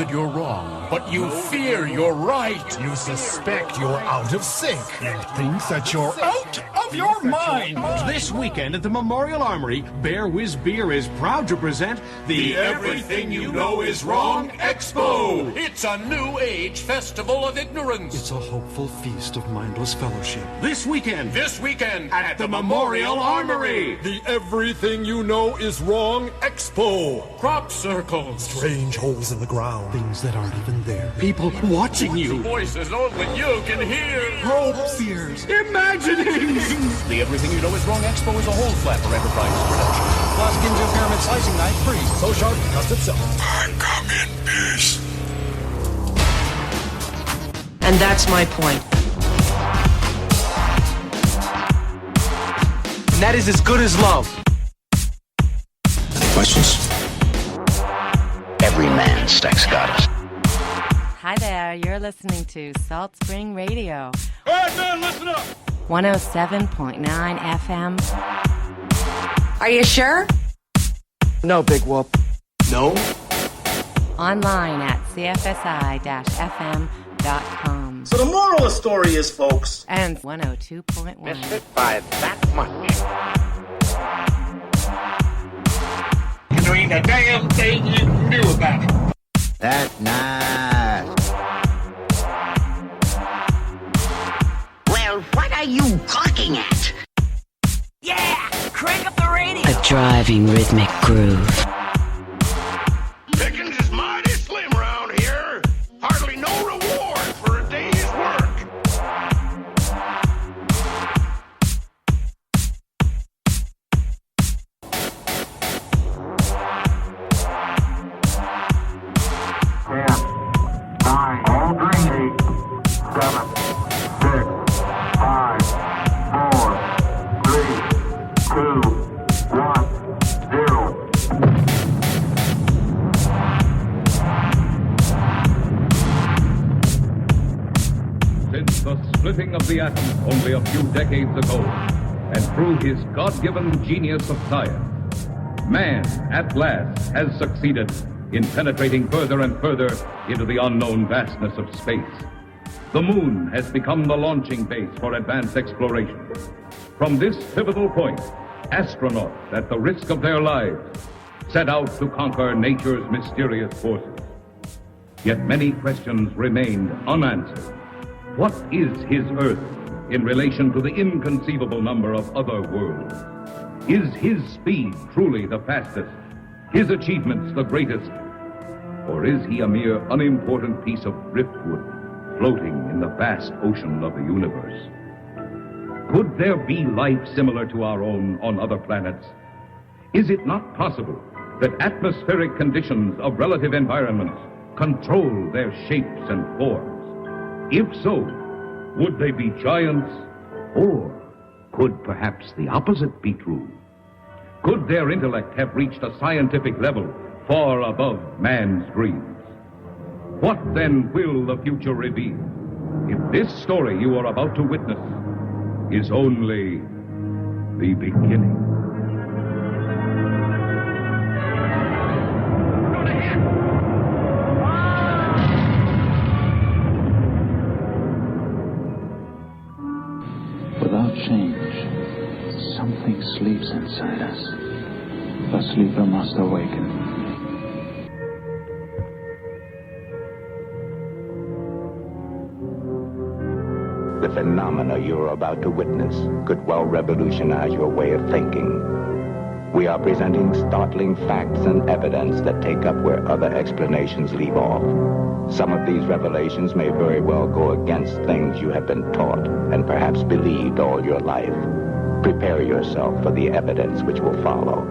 that you're wrong, but you fear you're right. You suspect you're out of sync. You think that you're out of your mind. This weekend at the Memorial Armory, Bear Whiz Beer is proud to present The Everything You Know Is Wrong Expo. It's a new age festival of ignorance. It's a hopeful feast of mindless fellowship. this weekend At the Memorial Armory. The Everything You Know Is Wrong Expo. Crop circles. Strange holes in the ground. Things that aren't even there. people watching you, Voices only you can hear. Hopes, fears. imaginings. The Everything You Know Is Wrong Expo is a whole Flapper Enterprises production. Plus Ginzu Pyramid Slicing Knife free. So sharp, it cuts itself. I come in peace. And that's my point. And that is as good as love. Any questions? Every man's sex goddess. Hi there, you're listening to Salt Spring Radio. All right, man, listen up. 107.9 FM. Are you sure? No, Big Whoop. No? Online at cfsi-fm.com. So the moral of the story is, folks, And 102.1. By that much. There ain't a damn thing you can do about it. That's nice. Well, what are you gawking at? Yeah! Crank up the radio! A driving rhythmic groove. Pickings is mighty slim around here. Hardly no reward for a day's work. Since the splitting of the atom only a few decades ago, and through his God-given genius of science, man, at last, has succeeded in penetrating further and further into the unknown vastness of space. The moon has become the launching base for advanced exploration. From this pivotal point, astronauts, at the risk of their lives, set out to conquer nature's mysterious forces. Yet many questions remained unanswered. What is his Earth in relation to the inconceivable number of other worlds? Is his speed truly the fastest, his achievements the greatest? Or is he a mere unimportant piece of driftwood floating in the vast ocean of the universe? Could there be life similar to our own on other planets? Is it not possible that atmospheric conditions of relative environments control their shapes and forms? If so, would they be giants? Or could perhaps the opposite be true? Could their intellect have reached a scientific level far above man's dreams? What then will the future reveal if this story you are about to witness is only the beginning? Without change, something sleeps inside us. The sleeper must awaken. The phenomena you're about to witness could well revolutionize your way of thinking. We are presenting startling facts and evidence that take up where other explanations leave off. Some of these revelations may very well go against things you have been taught and perhaps believed all your life. Prepare yourself for the evidence which will follow.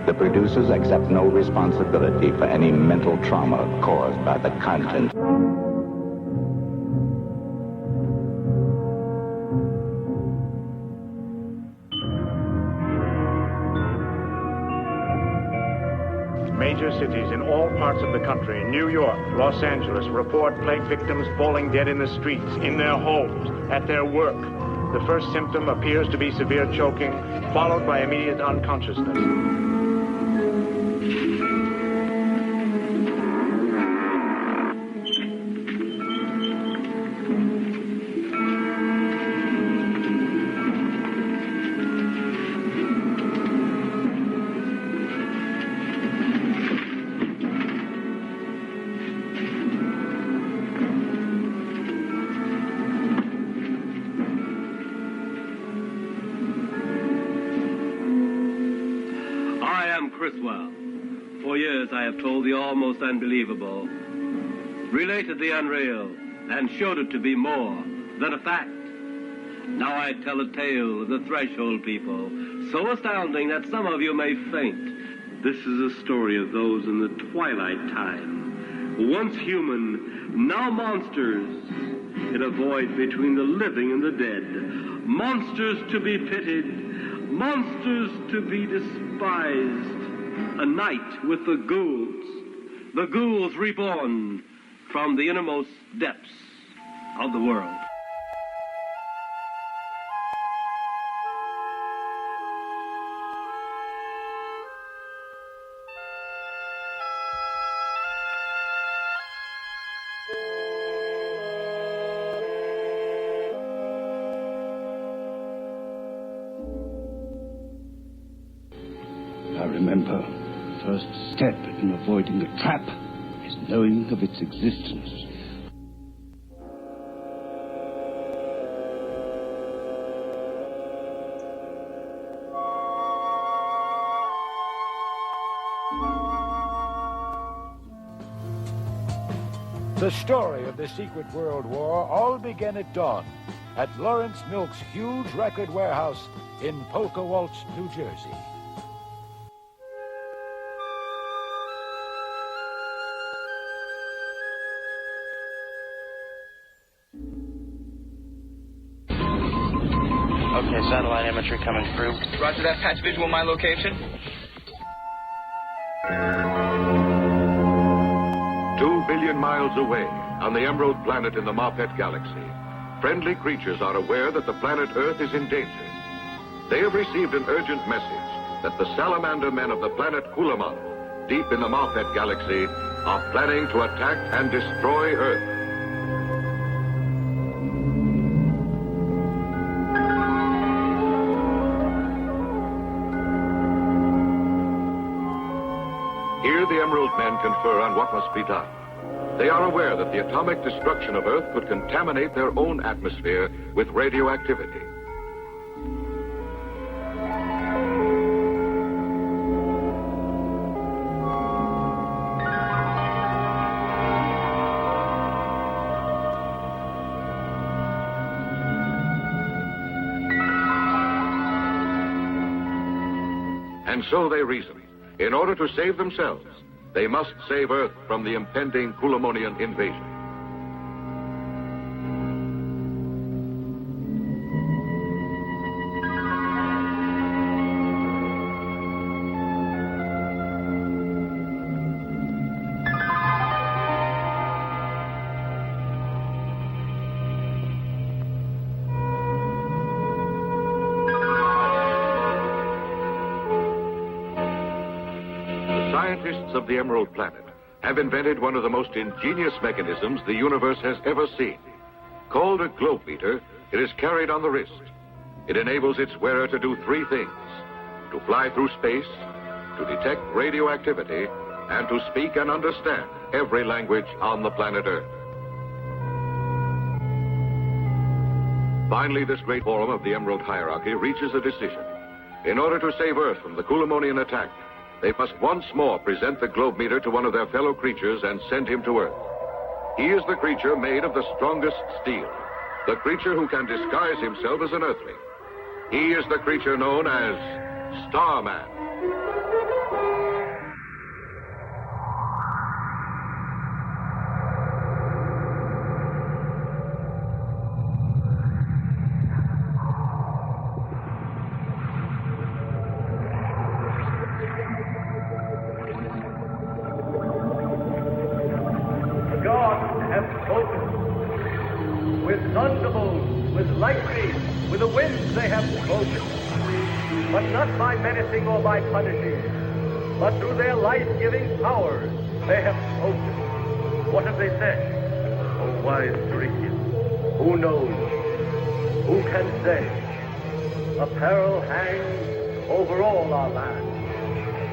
The producers accept no responsibility for any mental trauma caused by the content. major cities in all parts of the country, New York, Los Angeles, report plague victims falling dead in the streets, in their homes, at their work. The first symptom appears to be severe choking, followed by immediate unconsciousness. am Criswell. For years I have told the almost unbelievable, related the unreal, and showed it to be more than a fact. Now I tell a tale of the threshold people, so astounding that some of you may faint. This is a story of those in the twilight time, once human, now monsters, in a void between the living and the dead. Monsters to be pitied, monsters to be despised. A night with the ghouls reborn from the innermost depths of the world. I remember the first step in avoiding a trap is knowing of its existence. The story of the Secret World War all began at dawn at Lawrence Milk's huge record warehouse in Polka Waltz, New Jersey. Okay, satellite imagery coming through. Roger that. Patch visual my location. 2 billion miles away, on the Emerald Planet in the Mopet Galaxy, friendly creatures are aware that the planet Earth is in danger. They have received an urgent message that the salamander men of the planet Kulaman, deep in the Mopet Galaxy, are planning to attack and destroy Earth. Here the Emerald men confer on what must be done. They are aware that the atomic destruction of Earth could contaminate their own atmosphere with radioactivity. And so they reason. In order to save themselves, they must save Earth from the impending Kulamonian invasion. Scientists of the Emerald Planet have invented one of the most ingenious mechanisms the universe has ever seen. Called a globe meter, it is carried on the wrist. It enables its wearer to do three things: to fly through space, to detect radioactivity, and to speak and understand every language on the planet Earth. Finally, this great forum of the Emerald hierarchy reaches a decision. In order to save Earth from the Kulamonian attack, they must once more present the globe meter to one of their fellow creatures and send him to Earth. He is the creature made of the strongest steel, the creature who can disguise himself as an Earthling. He is the creature known as Starman. With the winds they have spoken, but not by menacing or by punishing, but through their life-giving powers they have spoken. What have they said? O wise Dorikian, who knows? Who can say? A peril hangs over all our land,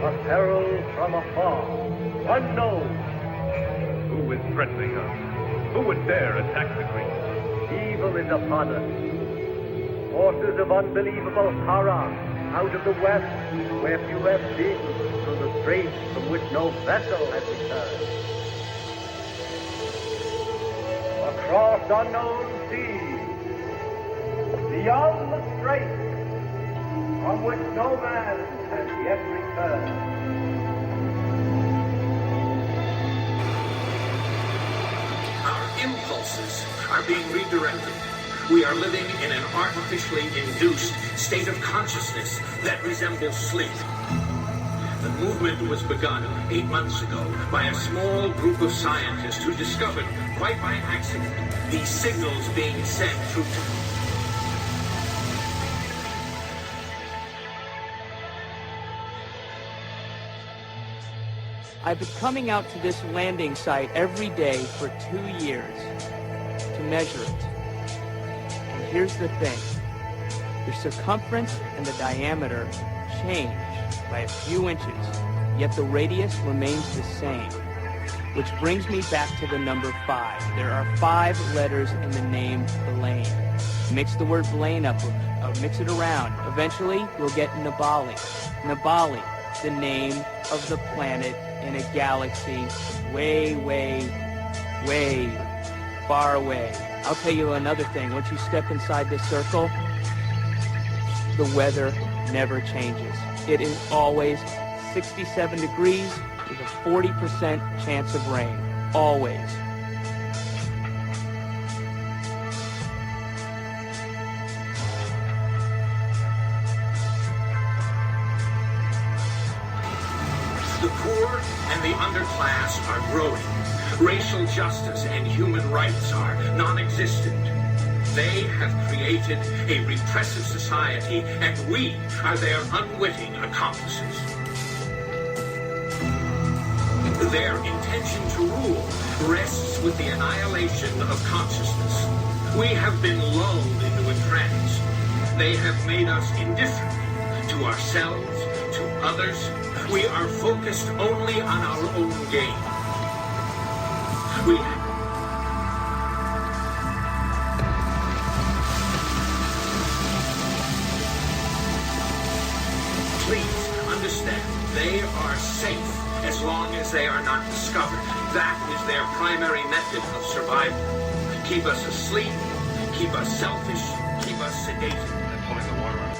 a peril from afar, unknown. Who is threatening us? Who would dare attack the creatures? Evil is upon us. Forces of unbelievable horror out of the west, where few have been, straits from which no vessel had returned. Across unknown seas, beyond the straits from which no man has yet returned. Our impulses are being redirected. We are living in an artificially induced state of consciousness that resembles sleep. The movement was begun 8 months ago by a small group of scientists who discovered, quite by accident, these signals being sent through I've been coming out to this landing site every day for 2 years to measure it. And here's the thing. The circumference and the diameter change by a few inches, yet the radius remains the same. Which brings me back to the number 5. There are 5 letters in the name Blaine. Mix the word Blaine up, mix it around. Eventually, you'll get Nabali. Nabali, the name of the planet in a galaxy way, way, way far away. I'll tell you another thing. Once you step inside this circle, the weather never changes. It is always 67 degrees with a 40% chance of rain. Always. The poor and the underclass are growing. Racial justice and human rights are non-existent. They have created a repressive society, and we are their unwitting accomplices. Their intention to rule rests with the annihilation of consciousness. We have been lulled into a trance. They have made us indifferent to ourselves, to others. We are focused only on our own gain. Please understand, they are safe as long as they are not discovered. That is their primary method of survival. Keep us asleep, keep us selfish, keep us sedated. They're pulling the water out.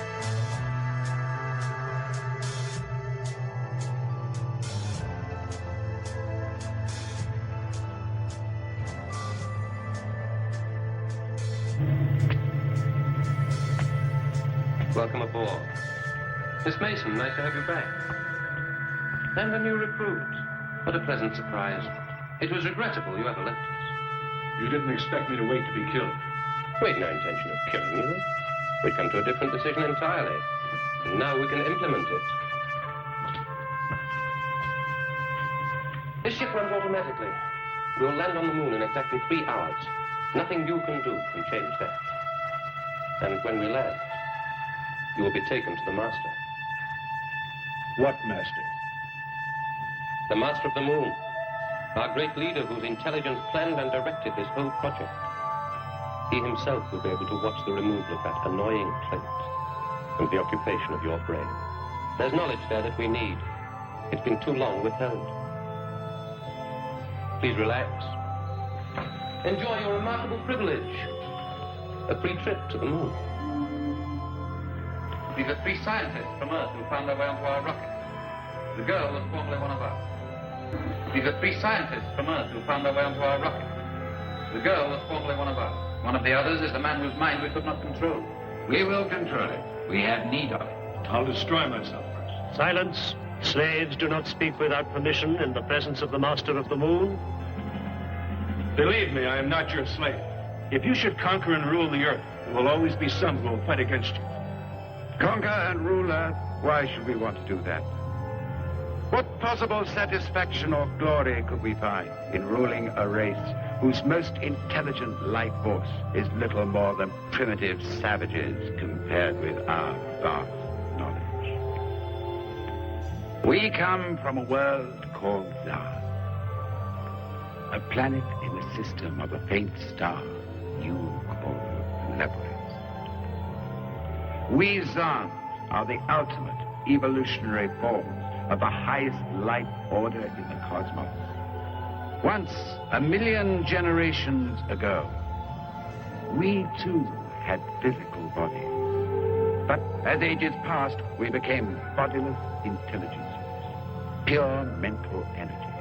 Welcome aboard. Miss Mason, nice to have you back. And a new recruit. What a pleasant surprise. It was regrettable you ever left us. You didn't expect me to wait to be killed. We'd no intention of killing you. We'd come to a different decision entirely. And now we can implement it. This ship runs automatically. We'll land on the moon in exactly 3 hours. Nothing you can do can change that. And when we land, you will be taken to the master. What master? The master of the moon. Our great leader whose intelligence planned and directed this whole project. He himself will be able to watch the removal of that annoying plate and the occupation of your brain. There's knowledge there that we need. It's been too long withheld. Please relax. Enjoy your remarkable privilege. A free trip to the moon. These are 3 scientists from Earth who found their way onto our rocket. The girl was formerly one of ours. These are 3 scientists from Earth who found their way onto our rocket. The girl was formerly one of ours. One of the others is the man whose mind we could not control. We will control it. We have need of it. I'll destroy myself first. Silence. Slaves do not speak without permission in the presence of the master of the moon. Believe me, I am not your slave. If you should conquer and rule the earth, there will always be some who will fight against you. Conquer and rule Earth? Why should we want to do that? What possible satisfaction or glory could we find in ruling a race whose most intelligent life force is little more than primitive savages compared with our vast knowledge? We come from a world called Zan, a planet in the system of a faint star you call Leopard. We Zans are the ultimate evolutionary form of the highest life order in the cosmos. Once, 1,000,000 generations ago, we too had physical bodies. But as ages passed, we became bodiless intelligences, pure mental energy.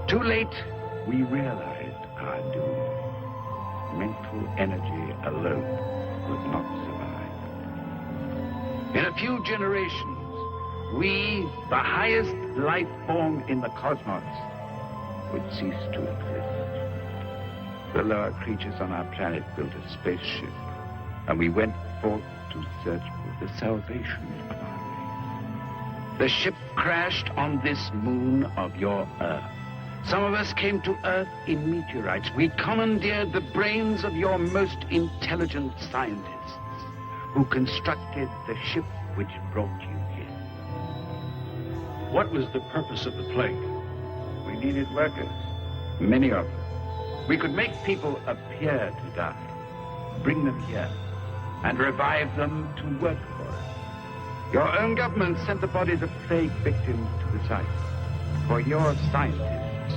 Too late, we realized our doom. Mental energy alone would not survive. In a few generations, we, the highest life form in the cosmos, would cease to exist. The lower creatures on our planet built a spaceship, and we went forth to search for the salvation of our race. The ship crashed on this moon of your Earth. Some of us came to Earth in meteorites. We commandeered the brains of your most intelligent scientists, who constructed the ship which brought you here. What was the purpose of the plague? We needed workers, many of them. We could make people appear to die, bring them here, and revive them to work for us. Your own government sent the bodies of plague victims to the site for your scientists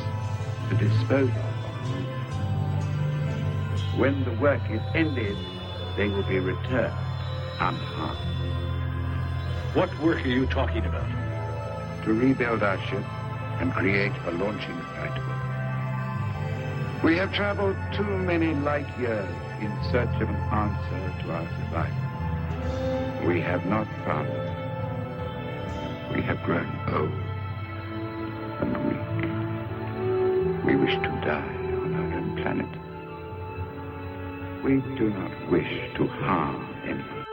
to dispose of. When the work is ended, they will be returned unharmed. What work are you talking about? To rebuild our ship and create a launching site for it. We have traveled too many light years in search of an answer to our survival. We have not found it. We have grown old and weak. We wish to die on our own planet. We do not wish to harm anyone.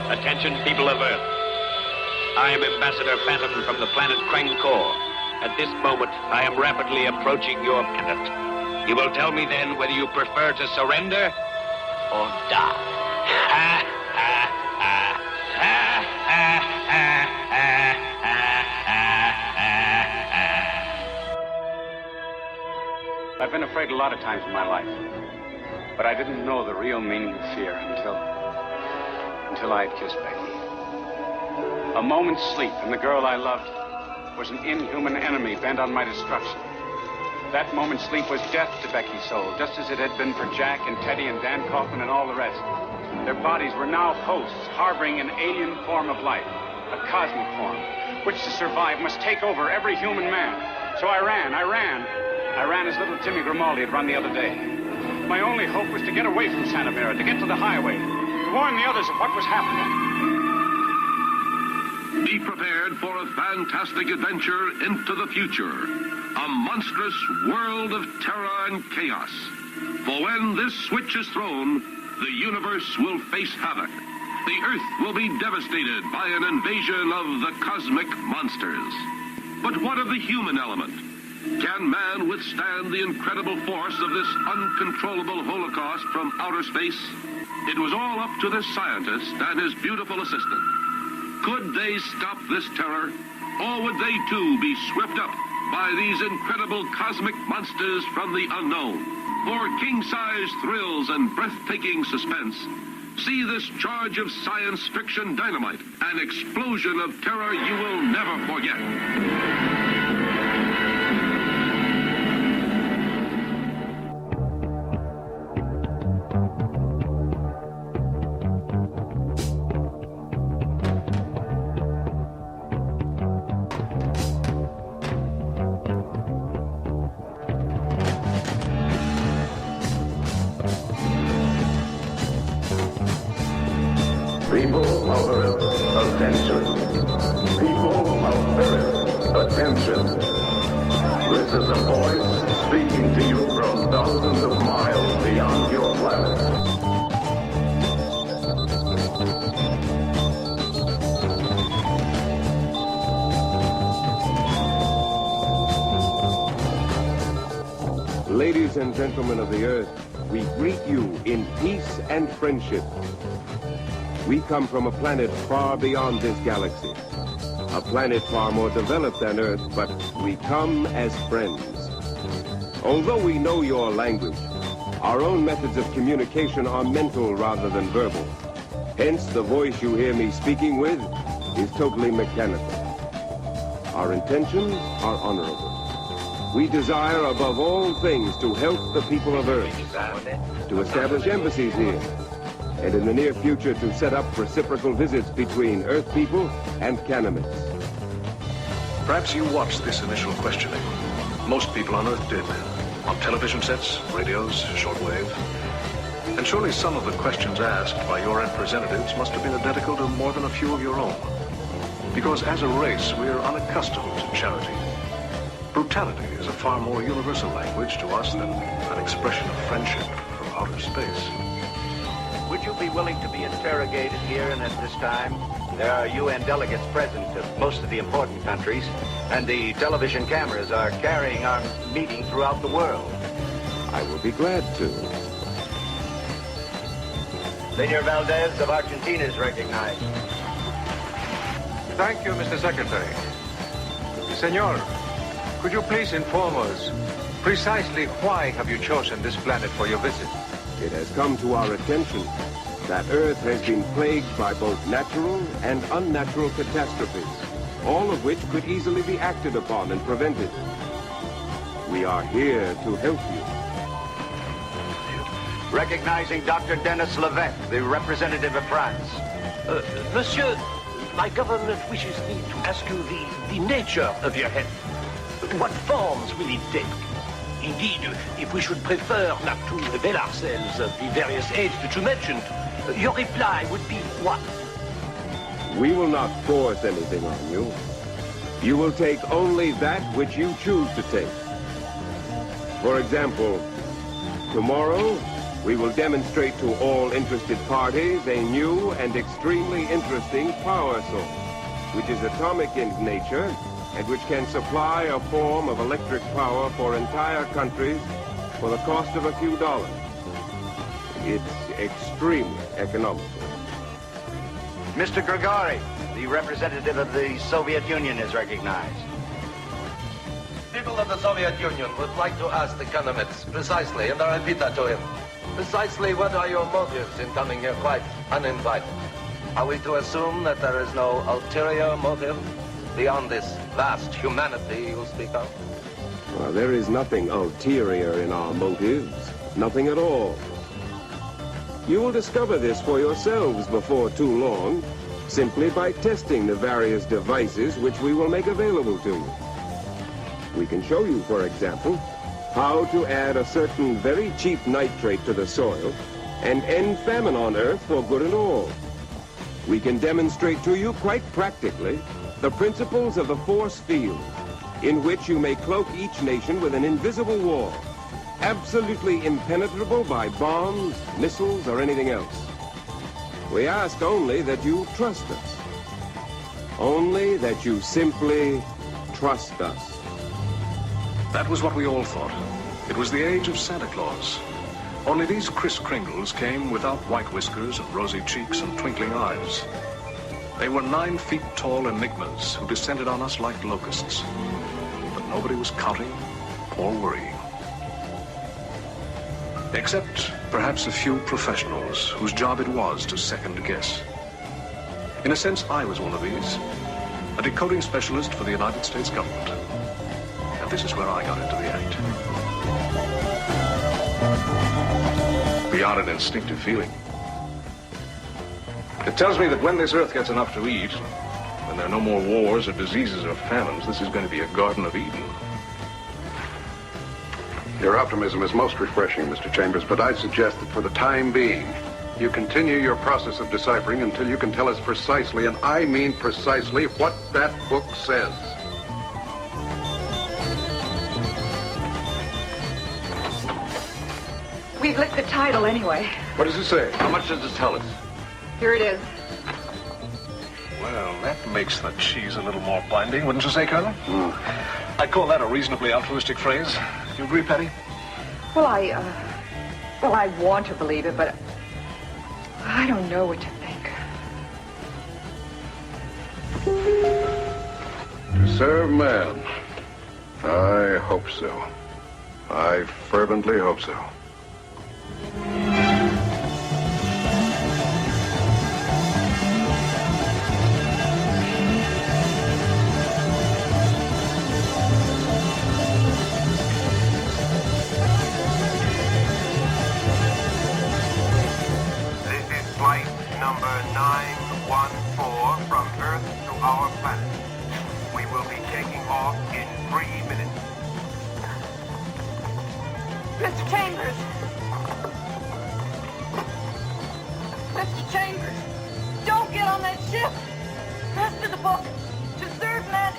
Attention, people of Earth. I am Ambassador Phantom from the planet Krangkor. At this moment, I am rapidly approaching your planet. You will tell me then whether you prefer to surrender or die. I've been afraid a lot of times in my life, but I didn't know the real meaning of fear until I had kissed Becky. A moment's sleep, and the girl I loved was an inhuman enemy bent on my destruction. That moment's sleep was death to Becky's soul, just as it had been for Jack and Teddy and Dan Kaufman and all the rest. Their bodies were now hosts, harboring an alien form of life, a cosmic form, which to survive must take over every human man. So I ran as little Timmy Grimaldi had run the other day. My only hope was to get away from Santa Mira, to get to the highway, to warn the others of what was happening. Be prepared for a fantastic adventure into the future. A monstrous world of terror and chaos. For when this switch is thrown, the universe will face havoc. The Earth will be devastated by an invasion of the cosmic monsters. But what of the human element? Can man withstand the incredible force of this uncontrollable holocaust from outer space? It was all up to the scientist and his beautiful assistant. Could they stop this terror, or would they too be swept up by these incredible cosmic monsters from the unknown? For king-size thrills and breathtaking suspense, see this charge of science fiction dynamite, an explosion of terror you will never forget. attention. People of Earth, attention. This is a voice speaking to you from thousands of miles beyond your planet. Ladies and gentlemen of the Earth, we greet you in peace and friendship. We come from a planet far beyond this galaxy. A planet far more developed than Earth, but we come as friends. Although we know your language, our own methods of communication are mental rather than verbal. Hence, the voice you hear me speaking with is totally mechanical. Our intentions are honorable. We desire above all things to help the people of Earth, to establish embassies here, and in the near future to set up reciprocal visits between Earth people and Canaanites. Perhaps you watched this initial questioning. Most people on Earth did. On television sets, radios, shortwave. And surely some of the questions asked by your representatives must have been identical to more than a few of your own. Because as a race, we are unaccustomed to charity. Brutality is a far more universal language to us than an expression of friendship from outer space. Would you be willing to be interrogated here and at this time? There are UN delegates present of most of the important countries, and the television cameras are carrying our meeting throughout the world. I will be glad to. Senor Valdez of Argentina is recognized. Thank you, Mr. Secretary. Senor, could you please inform us precisely why have you chosen this planet for your visit? It has come to our attention that Earth has been plagued by both natural and unnatural catastrophes, all of which could easily be acted upon and prevented. We are here to help you. Recognizing Dr. Denis Levesque, the representative of France. Monsieur, my government wishes me to ask you the nature of your help. What forms will it take? Indeed, if we should prefer not to avail ourselves of the various aids that you mentioned, your reply would be what? We will not force anything on you. You will take only that which you choose to take. For example, tomorrow, we will demonstrate to all interested parties a new and extremely interesting power source, which is atomic in nature and which can supply a form of electric power for entire countries for the cost of a few dollars. It's extremely economical. Mr. Grigori, the representative of the Soviet Union, is recognized. People of the Soviet Union would like to ask the Canaanites precisely, and I repeat that to him, precisely what are your motives in coming here quite uninvited? Are we to assume that there is no ulterior motive beyond this vast humanity you speak of? Well, there is nothing ulterior in our motives. Nothing at all. You will discover this for yourselves before too long, simply by testing the various devices which we will make available to you. We can show you, for example, how to add a certain very cheap nitrate to the soil and end famine on Earth for good and all. We can demonstrate to you quite practically the principles of the force field, in which you may cloak each nation with an invisible wall, absolutely impenetrable by bombs, missiles, or anything else. We ask only that you trust us. Only that you simply trust us. That was what we all thought. It was the age of Santa Claus. Only these Kris Kringles came without white whiskers and rosy cheeks and twinkling eyes. They were 9 feet tall enigmas who descended on us like locusts. But nobody was counting or worrying. Except perhaps a few professionals whose job it was to second guess. In a sense, I was one of these, a decoding specialist for the United States government. And this is where I got into the act. Beyond an instinctive feeling. It tells me that when this Earth gets enough to eat, when there are no more wars or diseases or famines, this is going to be a Garden of Eden. Your optimism is most refreshing, Mr. Chambers, but I'd suggest that for the time being, You continue your process of deciphering until you can tell us precisely, and I mean precisely, what that book says. We've licked the title anyway. What does it say? How much does it tell us? Here it is. Well, that makes the cheese a little more binding, wouldn't you say, Colonel? I'd call that a reasonably altruistic phrase. Do you agree, Patty? Well, I want to believe it, but I don't know what to think. To serve man. I hope so. I fervently hope so. Flight number 914 from Earth to our planet. We will be taking off in 3 minutes. Mr. Chambers! Mr. Chambers! Don't get on that ship! Rest of the book. To serve man.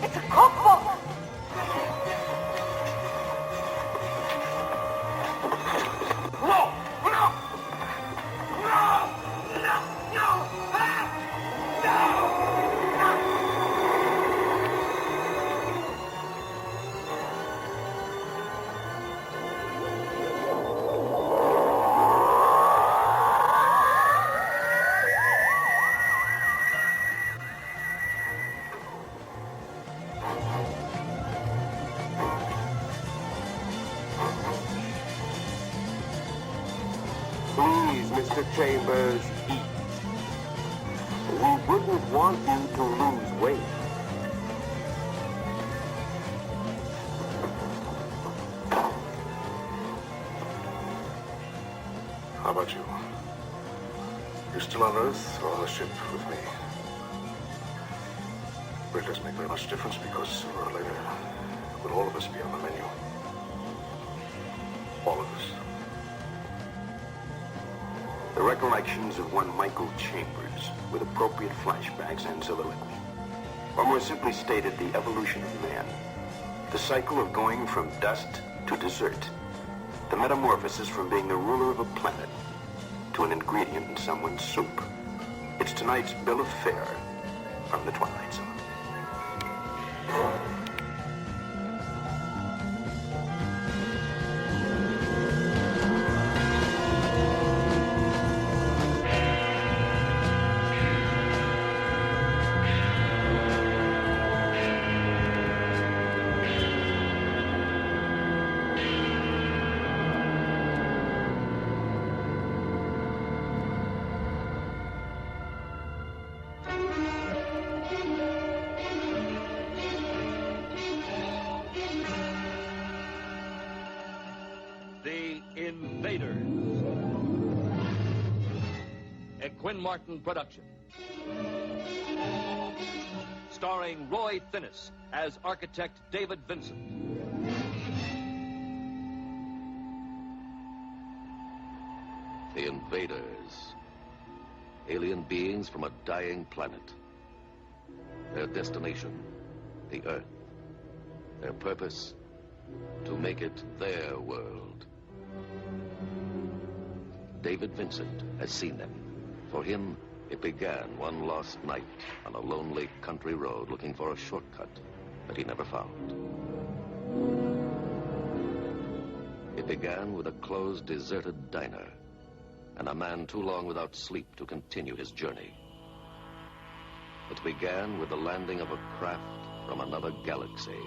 It's a cookbook! No! No! Please, Mr. Chambers, eat. We wouldn't want you to lose weight. How about you? You still on Earth or on the ship with me? Well, it doesn't make very much difference because sooner or later, will all of us be on the menu. All of us. The recollections of one Michael Chambers, with appropriate flashbacks and soliloquy. Or more simply stated, the evolution of man. The cycle of going from dust to dessert. The metamorphosis from being the ruler of a planet to an ingredient in someone's soup. It's tonight's bill of fare from the Twilight Zone. Quinn Martin production. Starring Roy Finnis as architect David Vincent. The invaders. Alien beings from a dying planet. Their destination, the Earth. Their purpose, to make it their world. David Vincent has seen them. For him, it began one lost night on a lonely country road looking for a shortcut that he never found. It began with a closed, deserted diner and a man too long without sleep to continue his journey. It began with the landing of a craft from another galaxy.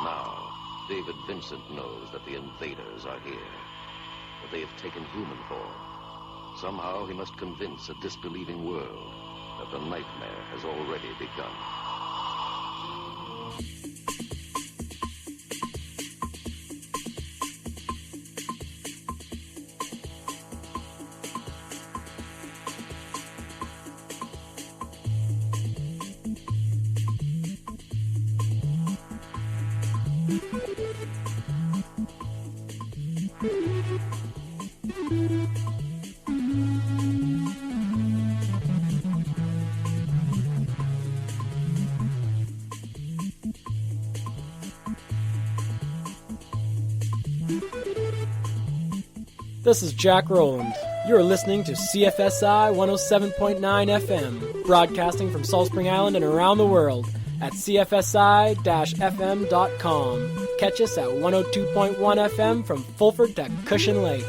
Now, David Vincent knows that the invaders are here. That they have taken human form. Somehow he must convince a disbelieving world that the nightmare has already begun. This is Jack Rowland. You're listening to CFSI 107.9 FM, broadcasting from Salt Spring Island and around the world at cfsi-fm.com. Catch us at 102.1 FM from Fulford to Cushion Lake.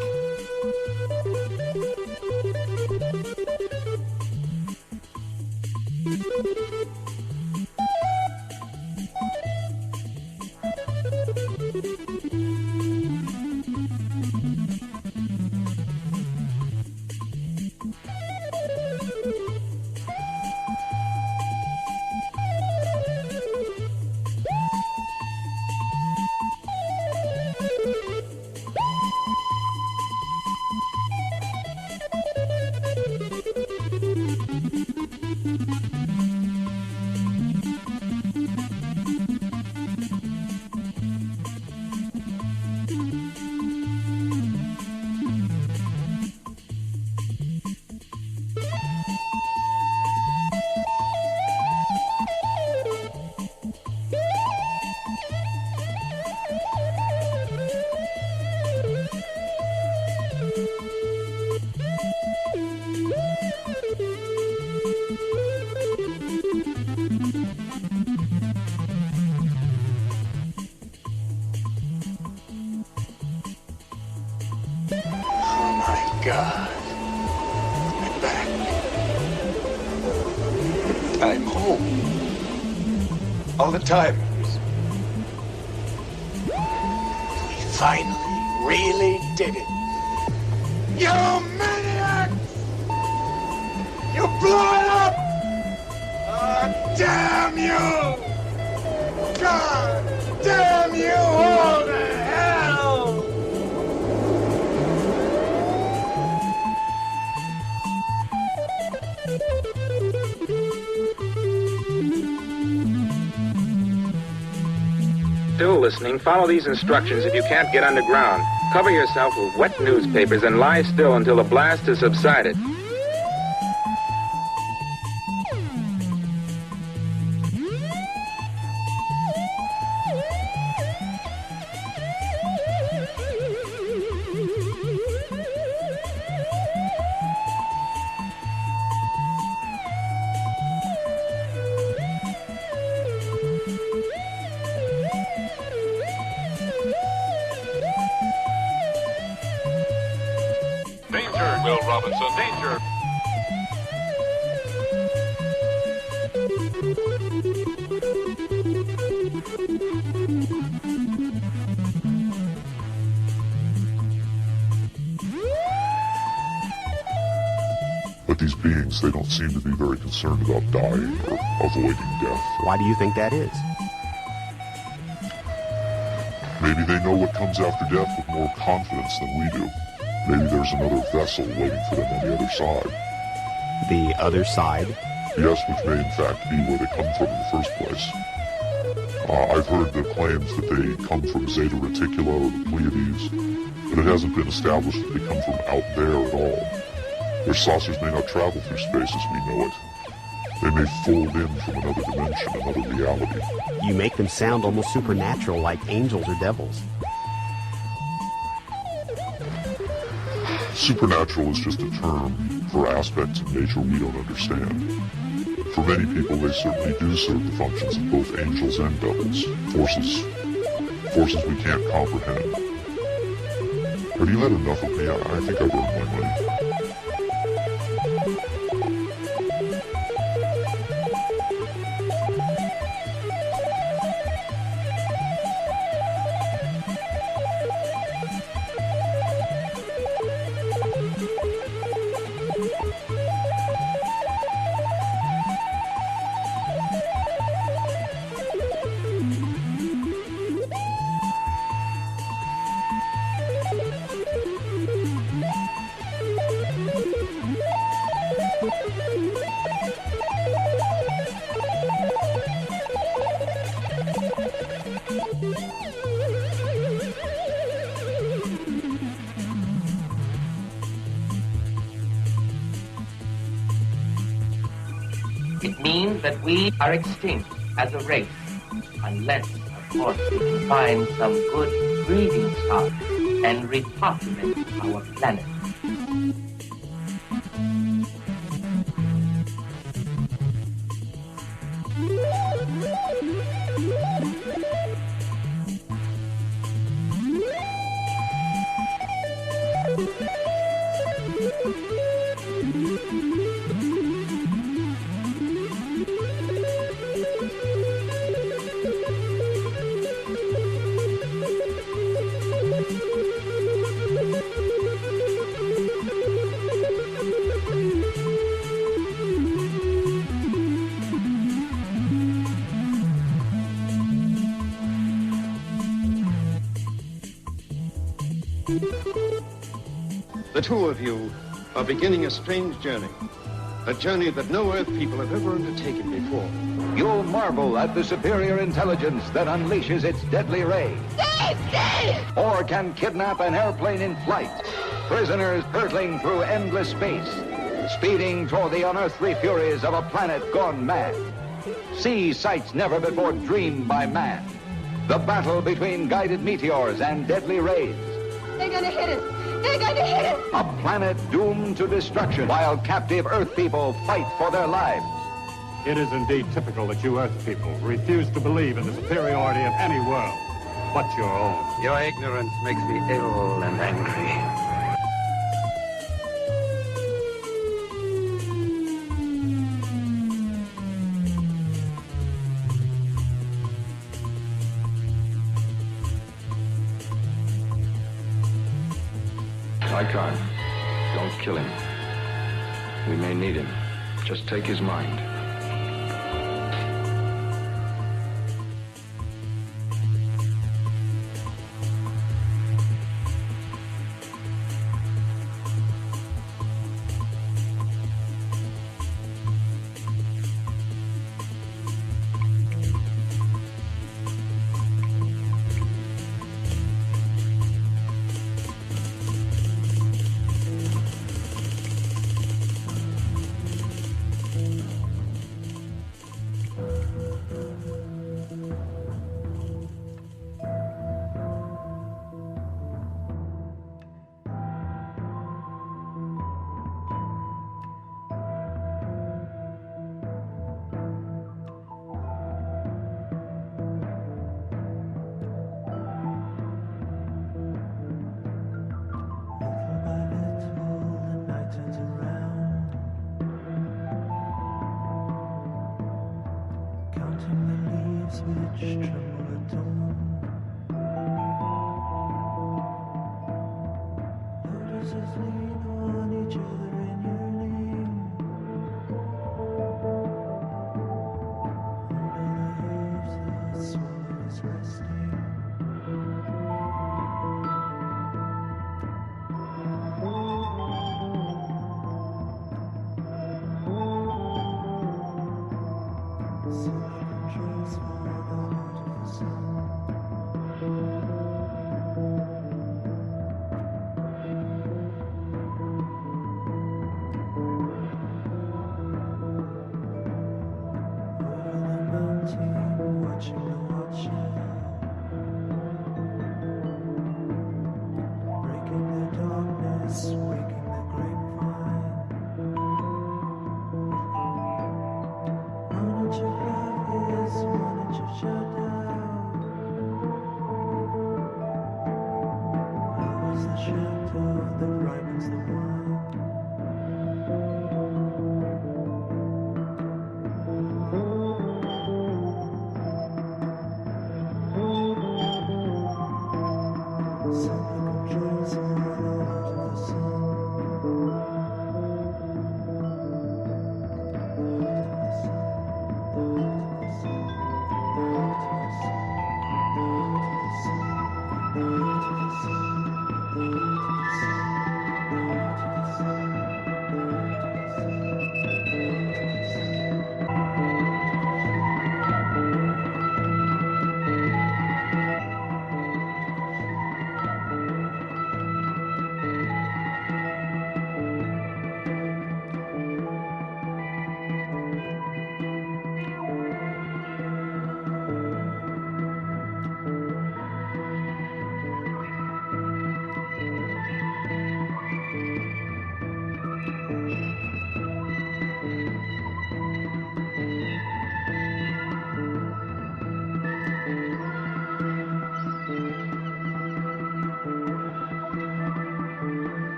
God. I'm back. I'm home. All the time. We finally really did it. You maniacs! You blew it up! Oh, damn you! God damn you all to hell! Still listening, follow these instructions if you can't get underground. Cover yourself with wet newspapers and lie still until the blast has subsided. Will Robinson, danger! But these beings, they don't seem to be very concerned about dying or avoiding death. Why do you think that is? Maybe they know what comes after death with more confidence than we do. Maybe there's another vessel waiting for them on the other side. The other side? Yes, which may in fact be where they come from in the first place. I've heard the claims that they come from Zeta Reticula or the Pleiades, but it hasn't been established that they come from out there at all. Their saucers may not travel through space as we know it. They may fold in from another dimension, another reality. You make them sound almost supernatural, like angels or devils. Supernatural is just a term for aspects of nature we don't understand. For many people, they certainly do serve the functions of both angels and devils, forces we can't comprehend. Have you had enough of me? I think I've earned my money. It means that we are extinct as a race, unless, of course, we can find some good breeding stock and repopulate our planet. The two of you are beginning a strange journey. A journey that no Earth people have ever undertaken before. You'll marvel at the superior intelligence that unleashes its deadly ray. Safety! Or can kidnap an airplane in flight. Prisoners hurtling through endless space, speeding toward the unearthly furies of a planet gone mad. See sights never before dreamed by man. The battle between guided meteors and deadly rays. They're gonna hit us! They're going to hit us! A planet doomed to destruction while captive Earth people fight for their lives. It is indeed typical that you Earth people refuse to believe in the superiority of any world but your own. Your ignorance makes me ill and angry. Icon, don't kill him. We may need him. Just take his mind.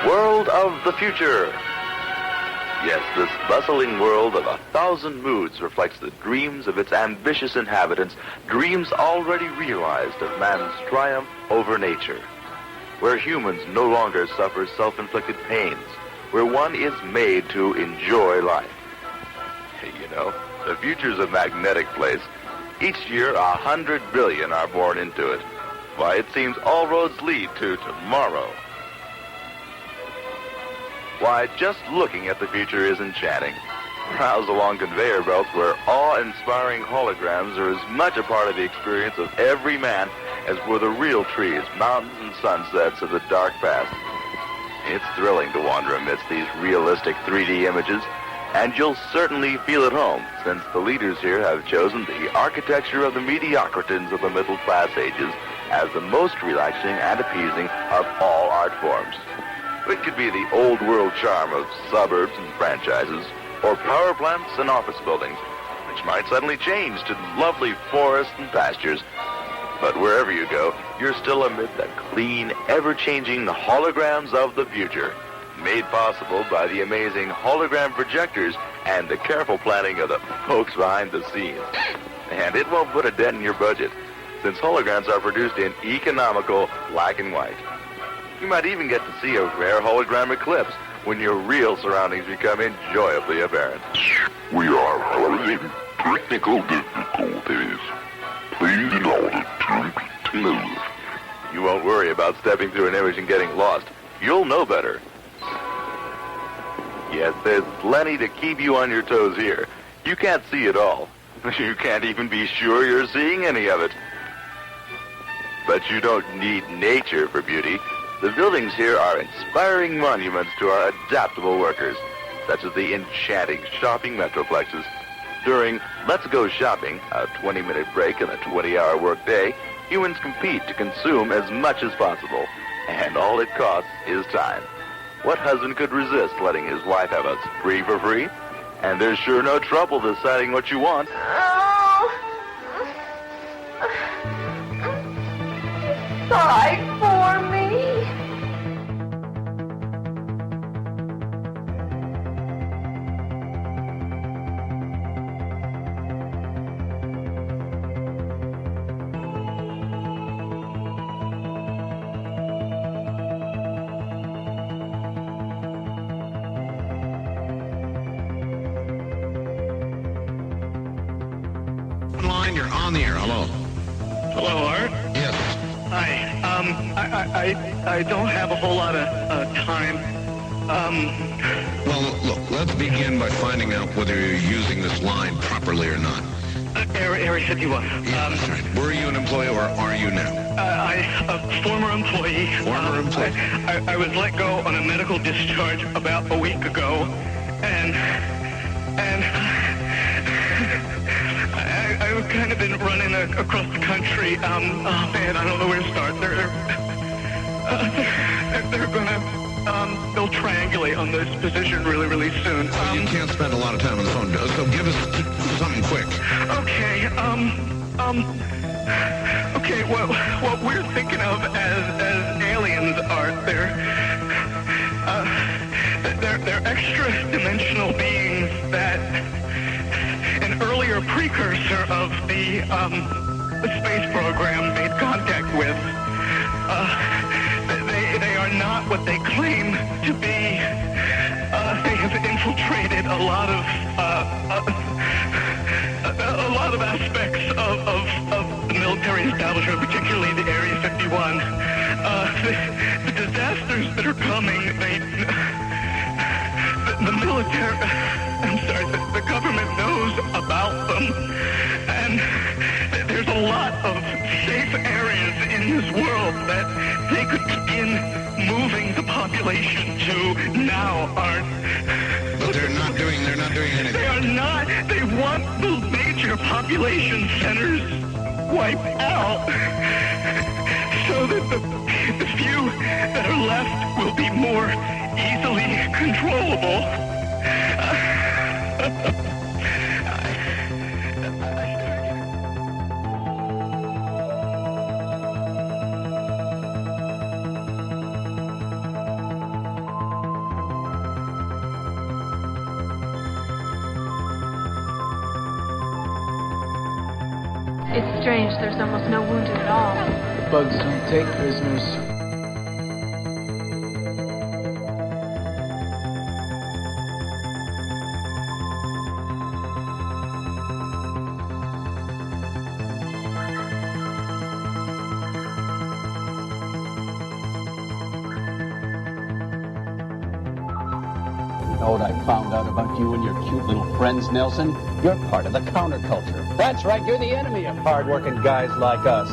World of the future. Yes, this bustling world of 1,000 moods reflects the dreams of its ambitious inhabitants, dreams already realized of man's triumph over nature, where humans no longer suffer self-inflicted pains, where one is made to enjoy life. You know, the future's a magnetic place. Each year, 100 billion are born into it. Why, it seems all roads lead to tomorrow. Why, just looking at the future is enchanting. Browse along conveyor belts where awe-inspiring holograms are as much a part of the experience of every man as were the real trees, mountains, and sunsets of the dark past. It's thrilling to wander amidst these realistic 3D images, and you'll certainly feel at home, since the leaders here have chosen the architecture of the mediocrities of the middle-class ages as the most relaxing and appeasing of all art forms. It could be the old-world charm of suburbs and franchises, or power plants and office buildings, which might suddenly change to lovely forests and pastures. But wherever you go, you're still amid the clean, ever-changing holograms of the future, made possible by the amazing hologram projectors and the careful planning of the folks behind the scenes. And it won't put a dent in your budget, since holograms are produced in economical black and white. You might even get to see a rare hologram eclipse when your real surroundings become enjoyably apparent. We are having technical difficulties. Please in order to continue. You won't worry about stepping through an image and getting lost. You'll know better. Yes, there's plenty to keep you on your toes here. You can't see it all. You can't even be sure you're seeing any of it. But you don't need nature for beauty. The buildings here are inspiring monuments to our adaptable workers, such as the enchanting shopping metroplexes. During Let's Go Shopping, a 20-minute break in a 20-hour workday, humans compete to consume as much as possible, and all it costs is time. What husband could resist letting his wife have a spree for free? And there's sure no trouble deciding what you want. Fight for me. Line, you're on the air. Hello. Hello, Art? Yes. Hi. I don't have a whole lot of time. Well, look, let's begin by finding out whether you're using this line properly or not. Area 51. That's right. Were you an employee or are you now? A former employee. Former employee. I was let go on a medical discharge about a week ago, and I've kind of been running across the country. Oh man, I don't know where to start. They're gonna they'll triangulate on this position really soon. You can't spend a lot of time on the phone, so give us something quick. Okay, okay, what we're thinking of as aliens are they're extra-dimensional beings that an earlier precursor of the space program made contact with. They are not what they claim to be. They have infiltrated a lot of aspects of the military establishment, particularly the Area 51. The disasters that are coming, the military, the government knows about them, and there's a lot of safe areas in this world that they could begin moving the population to now aren't. But they're not doing anything. They are not. They want the major population centers wiped out so that the few that are left will be more easily controllable. It's strange, there's almost no wounded at all. Bugs don't take prisoners. You know what I found out about you and your cute little friends, Nelson? You're part of the counterculture. That's right, you're the enemy of hard-working guys like us.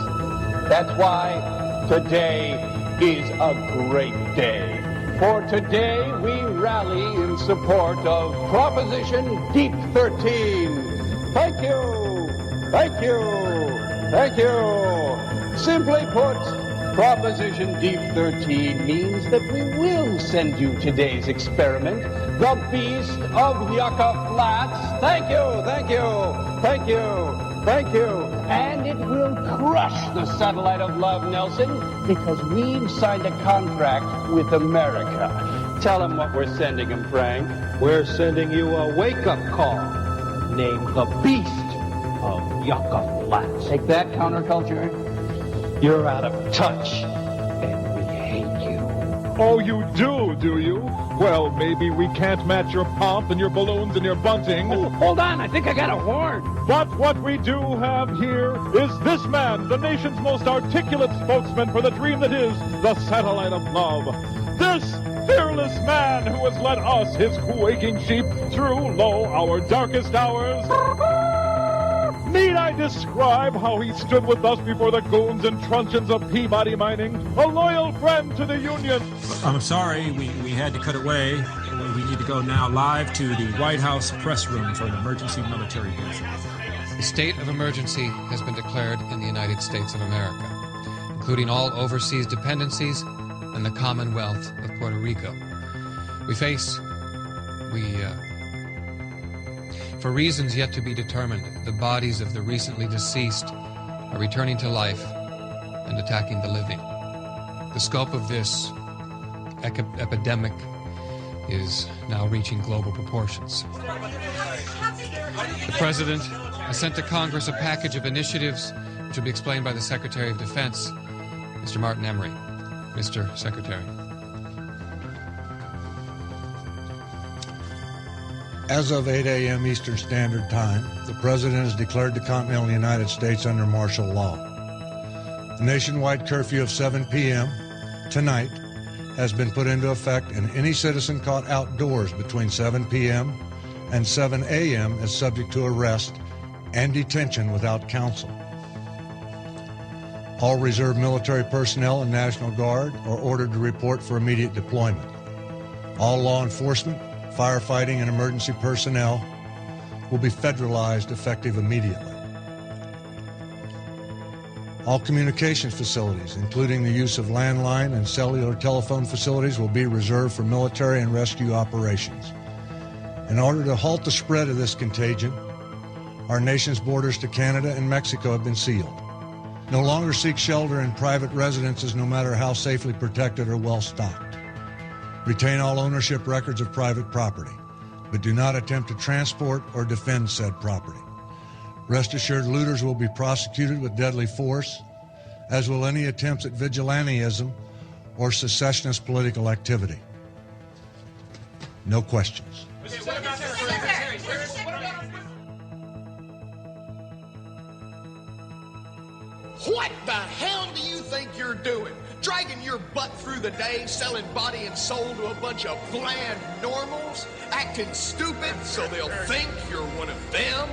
That's why today is a great day. For today, we rally in support of Proposition Deep 13. Thank you! Thank you! Thank you! Simply put, Proposition Deep 13 means that we will send you today's experiment, the Beast of Yucca Flats. Thank you, thank you, thank you, thank you. And it will crush the satellite of love, Nelson, because we've signed a contract with America. Tell them what we're sending them, Frank. We're sending you a wake-up call named the Beast of Yucca Flats. Take that, counterculture. You're out of touch, and we hate you. Oh, you do you? Well, maybe we can't match your pomp and your balloons and your bunting. Oh, hold on, I think I got a horn. But what we do have here is this man, the nation's most articulate spokesman for the dream that is the satellite of love. This fearless man who has led us, his quaking sheep, through, our darkest hours. Need I describe how he stood with us before the goons and truncheons of Peabody Mining, a loyal friend to the Union? I'm sorry, we had to cut away. We need to go now live to the White House press room for an emergency military briefing. The state of emergency has been declared in the United States of America, including all overseas dependencies and the Commonwealth of Puerto Rico. For reasons yet to be determined, the bodies of the recently deceased are returning to life and attacking the living. The scope of this epidemic is now reaching global proportions. The President has sent to Congress a package of initiatives which will be explained by the Secretary of Defense, Mr. Martin Emery. Mr. Secretary. As of 8 a.m. Eastern Standard Time, the President has declared the continental United States under martial law. The nationwide curfew of 7 p.m. tonight has been put into effect, and any citizen caught outdoors between 7 p.m. and 7 a.m. is subject to arrest and detention without counsel. All reserve military personnel and National Guard are ordered to report for immediate deployment. All law enforcement, firefighting, and emergency personnel will be federalized effective immediately. All communications facilities, including the use of landline and cellular telephone facilities, will be reserved for military and rescue operations. In order to halt the spread of this contagion, our nation's borders to Canada and Mexico have been sealed. No longer seek shelter in private residences, no matter how safely protected or well-stocked. Retain all ownership records of private property, but do not attempt to transport or defend said property. Rest assured, looters will be prosecuted with deadly force, as will any attempts at vigilantism or secessionist political activity. No questions. What the hell do you think you're doing? Dragging your butt through the day, selling body and soul to a bunch of bland normals? Acting stupid so they'll think you're one of them?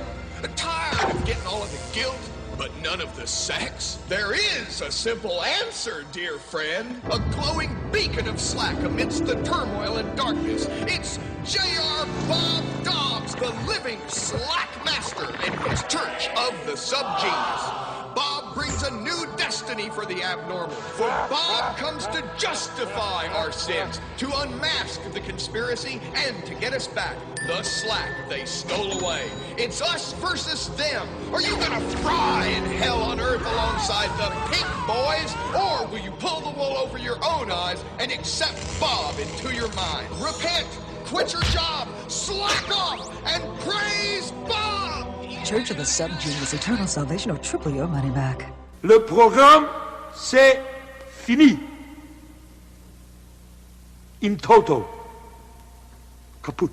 Tired of getting all of the guilt, but none of the sex? There is a simple answer, dear friend. A glowing beacon of slack amidst the turmoil and darkness. It's J.R. Bob Dobbs, the living slack master, and his church of the subgenius. Bob brings a new destiny for the abnormal. For Bob comes to justify our sins, to unmask the conspiracy, and to get us back the slack they stole away. It's us versus them. Are you gonna fry in hell on earth alongside the pink boys? Or will you pull the wool over your own eyes and accept Bob into your mind? Repent, quit your job, slack off, and praise Bob! Church of the Subgenius, eternal salvation, or triple your money back. Le programme, c'est fini. In toto. Kaput.